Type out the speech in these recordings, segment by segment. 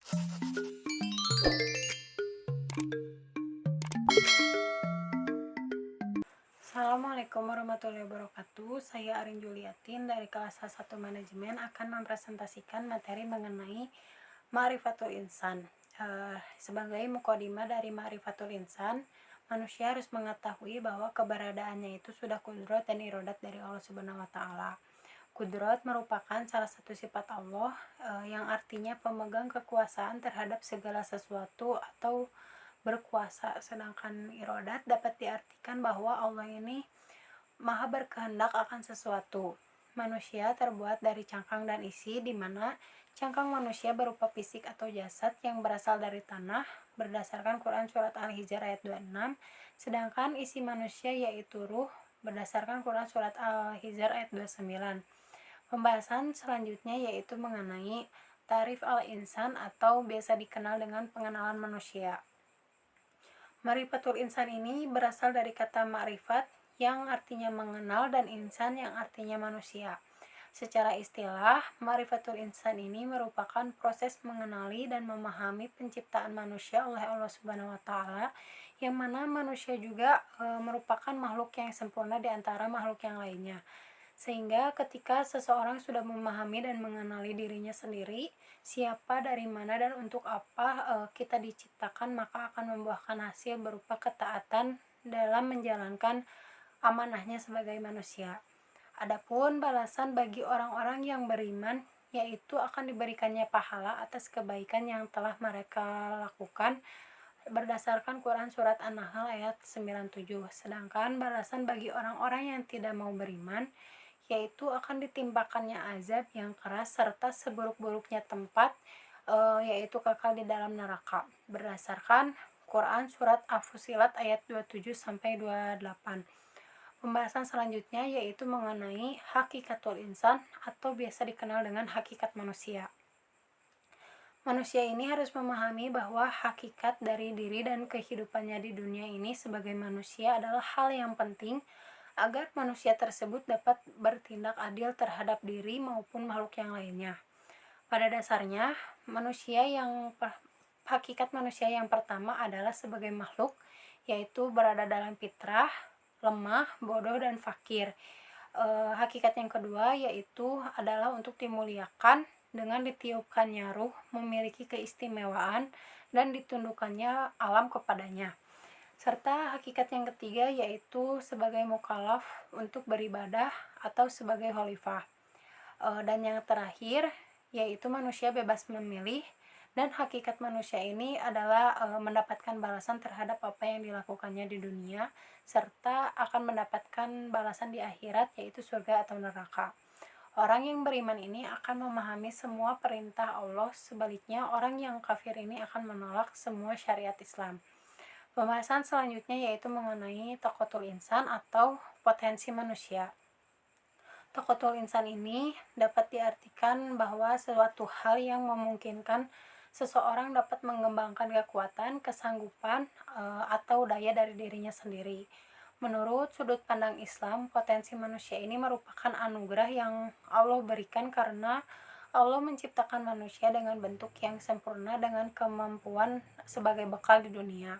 Assalamualaikum warahmatullahi wabarakatuh. Saya Arin Juliatin dari kelas H1 Manajemen akan mempresentasikan materi mengenai Ma'rifatul Insan. Sebagai mukadimah dari Ma'rifatul Insan, manusia harus mengetahui bahwa keberadaannya itu sudah kudrat dan iradat dari Allah Subhanahu wa taala. Kudrat merupakan salah satu sifat Allah yang artinya pemegang kekuasaan terhadap segala sesuatu atau berkuasa, sedangkan iradat dapat diartikan bahwa Allah ini maha berkehendak akan sesuatu. Manusia terbuat dari cangkang dan isi, di mana cangkang manusia berupa fisik atau jasad yang berasal dari tanah berdasarkan Quran Surat Al-Hijr ayat 26, sedangkan isi manusia yaitu ruh berdasarkan Quran Surat Al-Hijr ayat 29. Pembahasan selanjutnya yaitu mengenai tarif al-insan atau biasa dikenal dengan pengenalan manusia. Ma'rifatul insan ini berasal dari kata ma'rifat yang artinya mengenal dan insan yang artinya manusia. Secara istilah, ma'rifatul insan ini merupakan proses mengenali dan memahami penciptaan manusia oleh Allah Subhanahu wa taala, yang mana manusia juga merupakan makhluk yang sempurna di antara makhluk yang lainnya. Sehingga ketika seseorang sudah memahami dan mengenali dirinya sendiri, siapa, dari mana, dan untuk apa kita diciptakan, maka akan membuahkan hasil berupa ketaatan dalam menjalankan amanahnya sebagai manusia. Adapun balasan bagi orang-orang yang beriman, yaitu akan diberikannya pahala atas kebaikan yang telah mereka lakukan berdasarkan Quran Surat An-Nahl ayat 97. Sedangkan balasan bagi orang-orang yang tidak mau beriman, yaitu akan ditimpakannya azab yang keras serta seburuk-buruknya tempat, yaitu kekal di dalam neraka berdasarkan Quran Surat Al-Fusilat ayat 27-28. Pembahasan selanjutnya yaitu mengenai hakikatul insan atau biasa dikenal dengan hakikat manusia. Manusia ini harus memahami bahwa hakikat dari diri dan kehidupannya di dunia ini sebagai manusia adalah hal yang penting agar manusia tersebut dapat bertindak adil terhadap diri maupun makhluk yang lainnya. Pada dasarnya, hakikat manusia yang pertama adalah sebagai makhluk, yaitu berada dalam fitrah, lemah, bodoh, dan fakir. Hakikat yang kedua yaitu adalah untuk dimuliakan dengan ditiupkannya ruh, memiliki keistimewaan, dan ditundukkannya alam kepadanya. Serta hakikat yang ketiga yaitu sebagai mukallaf untuk beribadah atau sebagai khalifah. Dan yang terakhir yaitu manusia bebas memilih, dan hakikat manusia ini adalah mendapatkan balasan terhadap apa yang dilakukannya di dunia, serta akan mendapatkan balasan di akhirat yaitu surga atau neraka. Orang yang beriman ini akan memahami semua perintah Allah, sebaliknya orang yang kafir ini akan menolak semua syariat Islam. Pembahasan selanjutnya yaitu mengenai taqatul insan atau potensi manusia. Taqatul insan ini dapat diartikan bahwa suatu hal yang memungkinkan seseorang dapat mengembangkan kekuatan, kesanggupan, atau daya dari dirinya sendiri. Menurut sudut pandang Islam, potensi manusia ini merupakan anugerah yang Allah berikan karena Allah menciptakan manusia dengan bentuk yang sempurna dengan kemampuan sebagai bekal di dunia.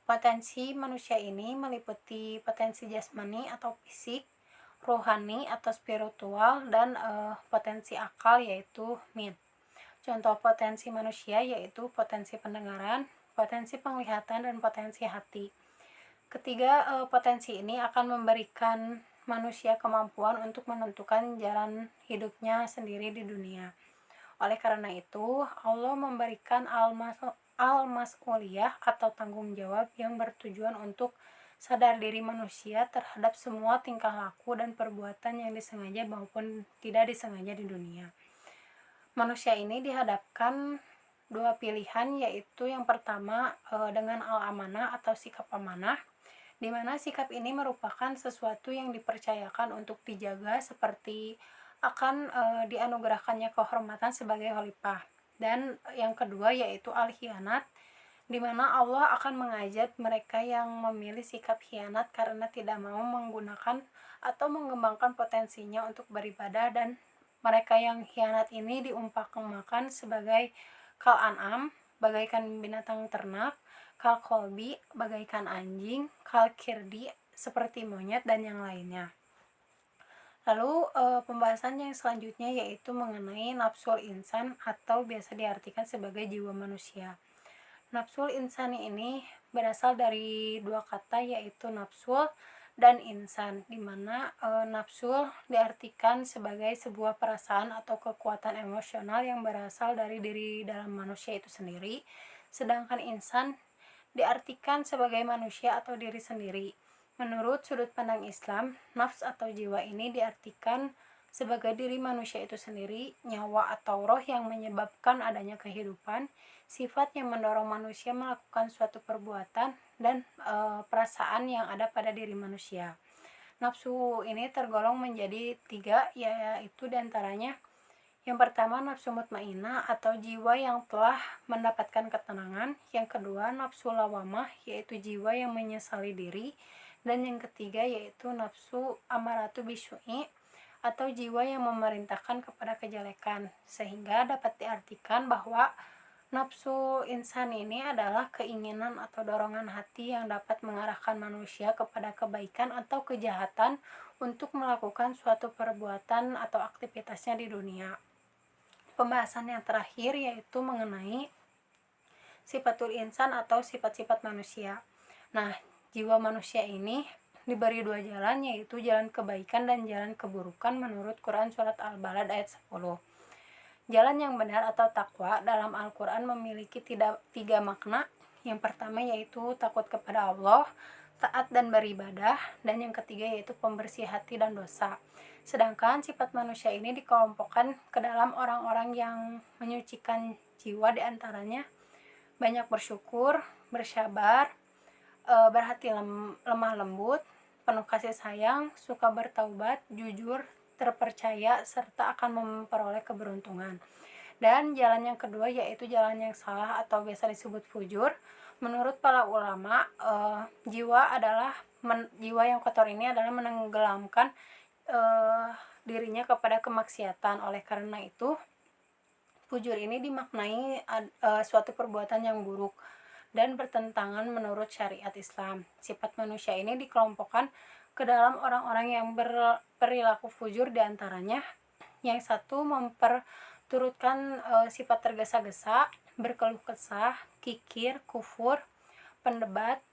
Potensi manusia ini meliputi potensi jasmani atau fisik, rohani atau spiritual, dan potensi akal yaitu min. Contoh potensi manusia yaitu potensi pendengaran, potensi penglihatan, dan potensi hati. Ketiga potensi ini akan memberikan manusia kemampuan untuk menentukan jalan hidupnya sendiri di dunia. Oleh karena itu, Allah memberikan al-mas'uliyah atau tanggung jawab yang bertujuan untuk sadar diri manusia terhadap semua tingkah laku dan perbuatan yang disengaja maupun tidak disengaja di dunia. Manusia ini dihadapkan dua pilihan, yaitu yang pertama dengan al-amanah atau sikap amanah, di mana sikap ini merupakan sesuatu yang dipercayakan untuk dijaga, seperti akan dianugerahkannya kehormatan sebagai khalifah. Dan yang kedua yaitu al-khianat, di mana Allah akan mengajak mereka yang memilih sikap khianat karena tidak mau menggunakan atau mengembangkan potensinya untuk beribadah, dan mereka yang khianat ini diumpamakan sebagai kal an'am bagaikan binatang ternak, kal kolbi bagaikan anjing, kal kirdi seperti monyet, dan yang lainnya. Lalu pembahasan yang selanjutnya yaitu mengenai nafsul insan atau biasa diartikan sebagai jiwa manusia. Nafsul insani ini berasal dari dua kata yaitu nafsul dan insan, di mana nafsul diartikan sebagai sebuah perasaan atau kekuatan emosional yang berasal dari diri dalam manusia itu sendiri, sedangkan insan diartikan sebagai manusia atau diri sendiri. Menurut sudut pandang Islam, nafs atau jiwa ini diartikan sebagai diri manusia itu sendiri, nyawa atau roh yang menyebabkan adanya kehidupan, sifat yang mendorong manusia melakukan suatu perbuatan, dan perasaan yang ada pada diri manusia. Nafsu ini tergolong menjadi 3, yaitu diantaranya yang pertama nafsu mutmainnah atau jiwa yang telah mendapatkan ketenangan, yang kedua nafsu lawamah yaitu jiwa yang menyesali diri, dan yang ketiga yaitu nafsu amaratu bisyu'i atau jiwa yang memerintahkan kepada kejelekan. Sehingga dapat diartikan bahwa nafsu insan ini adalah keinginan atau dorongan hati yang dapat mengarahkan manusia kepada kebaikan atau kejahatan untuk melakukan suatu perbuatan atau aktivitasnya di dunia. Pembahasan yang terakhir yaitu mengenai sifatul insan atau sifat-sifat manusia. Nah, jiwa manusia ini diberi 2 jalan, yaitu jalan kebaikan dan jalan keburukan menurut Quran Surat Al-Balad ayat 10. Jalan yang benar atau takwa dalam Al-Quran memiliki 3 makna. Yang pertama yaitu takut kepada Allah, taat dan beribadah, dan yang ketiga yaitu pembersih hati dan dosa. Sedangkan sifat manusia ini dikelompokkan ke dalam orang-orang yang menyucikan jiwa, diantaranya banyak bersyukur, bersabar, berhati lemah lembut, penuh kasih sayang, suka bertaubat, jujur, terpercaya, serta akan memperoleh keberuntungan. Dan jalan yang kedua yaitu jalan yang salah atau biasa disebut fujur. Menurut para ulama, jiwa yang kotor ini adalah menenggelamkan dirinya kepada kemaksiatan. Oleh karena itu, fujur ini dimaknai suatu perbuatan yang buruk dan bertentangan menurut syariat Islam. Sifat manusia ini dikelompokkan ke dalam orang-orang yang berperilaku fujur, diantaranya yang satu memperturutkan sifat tergesa-gesa, berkeluh kesah, kikir, kufur, pendebat,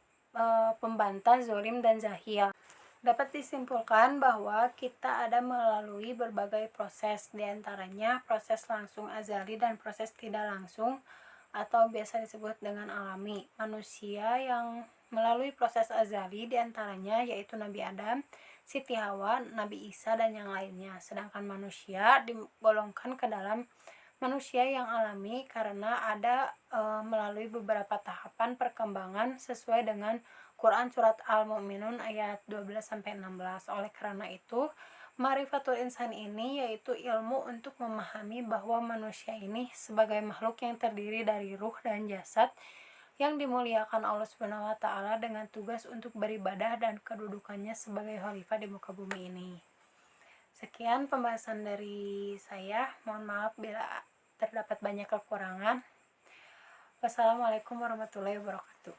pembantah, zolim, dan jahil. Dapat disimpulkan bahwa kita ada melalui berbagai proses, diantaranya proses langsung azali dan proses tidak langsung atau biasa disebut dengan alami. Manusia yang melalui proses azali diantaranya yaitu Nabi Adam, Siti Hawa, Nabi Isa, dan yang lainnya. Sedangkan manusia digolongkan ke dalam manusia yang alami karena ada melalui beberapa tahapan perkembangan sesuai dengan Quran Surat Al-Mu'minun ayat 12-16. Oleh karena itu, ma'rifatul insan ini yaitu ilmu untuk memahami bahwa manusia ini sebagai makhluk yang terdiri dari ruh dan jasad yang dimuliakan Allah Subhanahu wa taala dengan tugas untuk beribadah dan kedudukannya sebagai khalifah di muka bumi ini. Sekian pembahasan dari saya. Mohon maaf bila terdapat banyak kekurangan. Wassalamualaikum warahmatullahi wabarakatuh.